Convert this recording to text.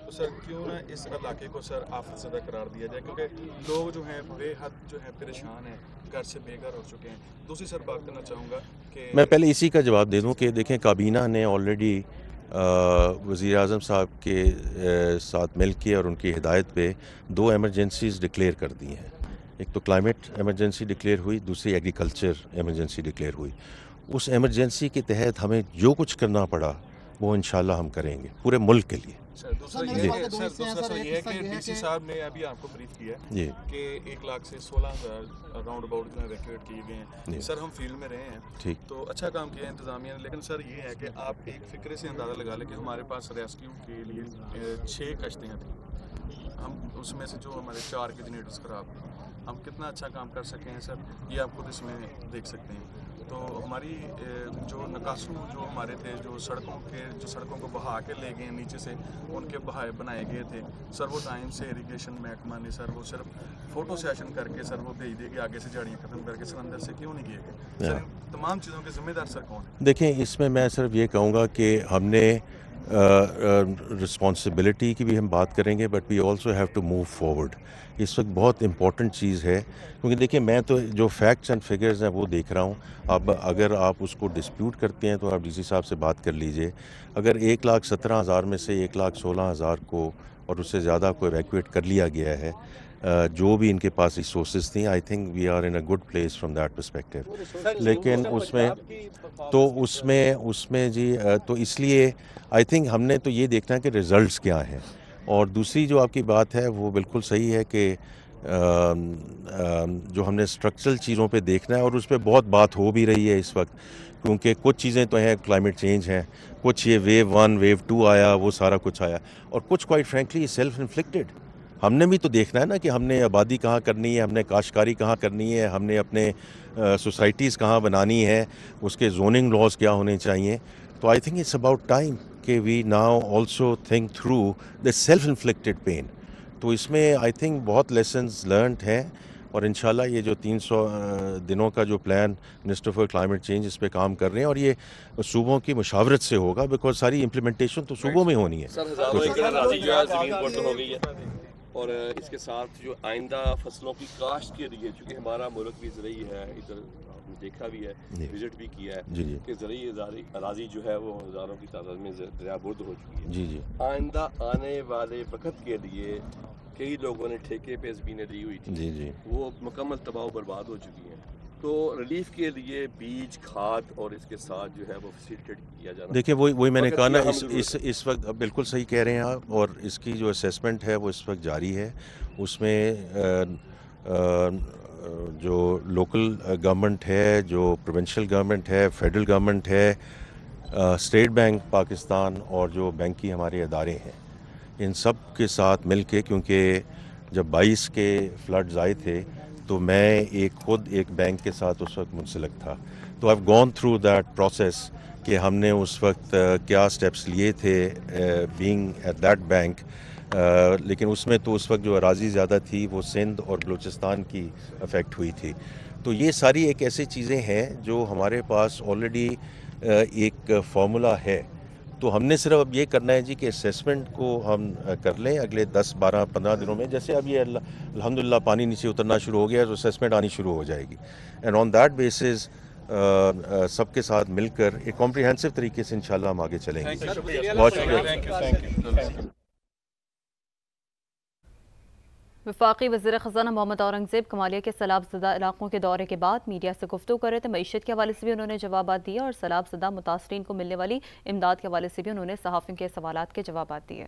تو سر کیوں نہ اس علاقے کو سر آفت زدہ قرار دیا جائے، کیونکہ لوگ جو ہیں بے حد جو ہیں پریشان ہیں، گھر سے بے گھر ہو چکے ہیں۔ دوسری سر بات کرنا چاہوں گا کہ میں پہلے اسی کا جواب دے دوں کہ دیکھیں کابینہ نے آلریڈی وزیر اعظم صاحب کے ساتھ مل کے اور ان کی ہدایت پہ 2 ایمرجنسیز ڈکلیئر کر دی ہیں۔ ایک تو کلائمیٹ ایمرجنسی ڈکلیئر ہوئی، دوسری ایگریکلچر ایمرجنسی ڈکلیئر ہوئی۔ اس ایمرجنسی کے تحت ہمیں جو کچھ کرنا پڑا وہ انشاءاللہ ہم کریں گے پورے ملک کے لیے۔ سر دوسرا یہ ہے کہ ڈی سی صاحب نے ابھی آپ کو بریف کیا ہے جی کہ 1 لاکھ سے 16,000 راؤنڈ اباؤٹ جو ایویکویٹ کیے گئے ہیں۔ سر ہم فیلڈ میں رہے ہیں، ٹھیک، تو اچھا کام کیا ہے انتظامیہ نے، لیکن سر یہ ہے کہ آپ ایک فکرے سے اندازہ لگا لیں کہ ہمارے پاس ریسکیو کے لیے 6 کشتیاں تھیں، ہم اس میں سے جو ہمارے 4 کے جنریٹرز خراب تھے، ہم کتنا اچھا کام کر سکے ہیں سر، یہ آپ خود اس میں دیکھ سکتے ہیں۔ تو ہماری جو نکاسو جو ہمارے تھے، جو سڑکوں کو بہا کے لے گئے نیچے سے، ان کے بنائے گئے تھے سر، وہ ٹائم سے اریگیشن محکمہ نے سر وہ صرف فوٹو سیشن کر کے سر وہ بھیج دے کے آگے سے جھاڑیاں ختم کر کے سر اندر سے کیوں نہیں کیے گئے سر؟ ان تمام چیزوں کے ذمہ دار سر کون ہیں؟ دیکھیں اس میں صرف یہ کہوں گا کہ ہم نے رسپانسبلٹی کی بھی ہم بات کریں گے، but we also have to move forward. اس وقت بہت امپورٹنٹ چیز ہے، کیونکہ دیکھیں میں تو جو فیکٹس اینڈ فگرز ہیں وہ دیکھ رہا ہوں۔ اب اگر آپ اس کو ڈسپیوٹ کرتے ہیں تو آپ ڈی سی صاحب سے بات کر لیجئے۔ اگر 1,17,000 میں سے 1,16,000 کو اور اس سے زیادہ کو ایویکویٹ کر لیا گیا ہے، جو بھی ان کے پاس ریسورسز تھیں، I think we are in a good place from that perspective. لیکن اس میں جی تو اس لیے آئی تھنک ہم نے تو یہ دیکھنا ہے کہ ریزلٹس کیا ہیں۔ اور دوسری جو آپ کی بات ہے وہ بالکل صحیح ہے کہ جو ہم نے اسٹرکچرل چیزوں پہ دیکھنا ہے، اور اس پہ بہت بات ہو بھی رہی ہے اس وقت، کیونکہ کچھ چیزیں تو ہیں کلائمیٹ چینج ہیں، کچھ یہ ویو 1 ویو 2 آیا، وہ سارا کچھ آیا، اور کچھ کوائٹ فرینکلی سیلف انفلکٹڈ۔ ہم نے بھی تو دیکھنا ہے نا کہ ہم نے آبادی کہاں کرنی ہے، ہم نے کاشتکاری کہاں کرنی ہے، ہم نے اپنے سوسائٹیز کہاں بنانی ہے، اس کے زوننگ لاز کیا ہونے چاہیے۔ تو I think it's about time کہ we now also think through the self inflicted pain. تو اس میں آئی تھنک بہت لیسنز لرنڈ ہیں، اور انشاءاللہ یہ جو 300 دنوں کا جو plan minister for climate change اس پہ کام کر رہے ہیں، اور یہ صوبوں کی مشاورت سے ہوگا، بیکاز ساری امپلیمنٹیشن تو صوبوں میں ہونی ہے۔ سر ہزاروں ایکڑ اراضی جو ہے زمین فروخت ہو گئی ہے، اور اس کے ساتھ جو آئندہ فصلوں کی کاشت کے لیے، چونکہ ہمارا ملک بھی زرعی ہے، ادھر آپ نے دیکھا بھی ہے، وزٹ بھی کیا ہے جی جی کہ زرعی اراضی جو ہے وہ ہزاروں کی تعداد میں دریا برد ہو چکی ہے۔ جی جی آئندہ آنے والے وقت کے لیے کئی لوگوں نے ٹھیکے پہ زمینیں لی ہوئی تھی، جی جی وہ مکمل تباہ و برباد ہو چکی ہیں۔ تو ریلیف کے لیے بیج، کھاد اور اس کے ساتھ جو ہے وہ فیسیلیٹیٹ کیا جانا، دیکھیں وہی میں نے کہا نا، وقت کی اس وقت اب بالکل صحیح کہہ رہے ہیں آپ، اور اس کی جو اسیسمنٹ ہے وہ اس وقت جاری ہے۔ اس میں جو لوکل گورنمنٹ ہے، جو پروونشل گورنمنٹ ہے، فیڈرل گورنمنٹ ہے، اسٹیٹ بینک پاکستان، اور جو بینکی ہمارے ادارے ہیں، ان سب کے ساتھ مل کے، کیونکہ جب 22 کے فلڈز آئے تھے تو میں خود ایک بینک کے ساتھ اس وقت منسلک تھا، تو I've gone through that process کہ ہم نے اس وقت کیا سٹیپس لیے تھے بینگ ایٹ دیٹ بینک۔ لیکن اس میں تو اس وقت جو اراضی زیادہ تھی وہ سندھ اور بلوچستان کی افیکٹ ہوئی تھی۔ تو یہ ساری ایک ایسی چیزیں ہیں جو ہمارے پاس آلریڈی ایک فارمولا ہے، تو ہم نے صرف اب یہ کرنا ہے جی کہ اسیسمنٹ کو ہم کر لیں اگلے 10 12 15 دنوں میں، جیسے اب یہ الحمدللہ پانی نیچے اترنا شروع ہو گیا ہے تو اسیسمنٹ آنی شروع ہو جائے گی، اینڈ آن دیٹ بیسز سب کے ساتھ مل کر ایک کمپریہنسو طریقے سے انشاءاللہ ہم آگے چلیں گے۔ بہت شکریہ۔ وفاقی وزیر خزانہ محمد اورنگزیب کمالیہ کے سیلاب زدہ علاقوں کے دورے کے بعد میڈیا سے گفتگو کر رہے تھے۔ معیشت کے حوالے سے بھی انہوں نے جوابات دیے، اور سیلاب زدہ متاثرین کو ملنے والی امداد کے حوالے سے بھی انہوں نے صحافیوں کے سوالات کے جوابات دیے۔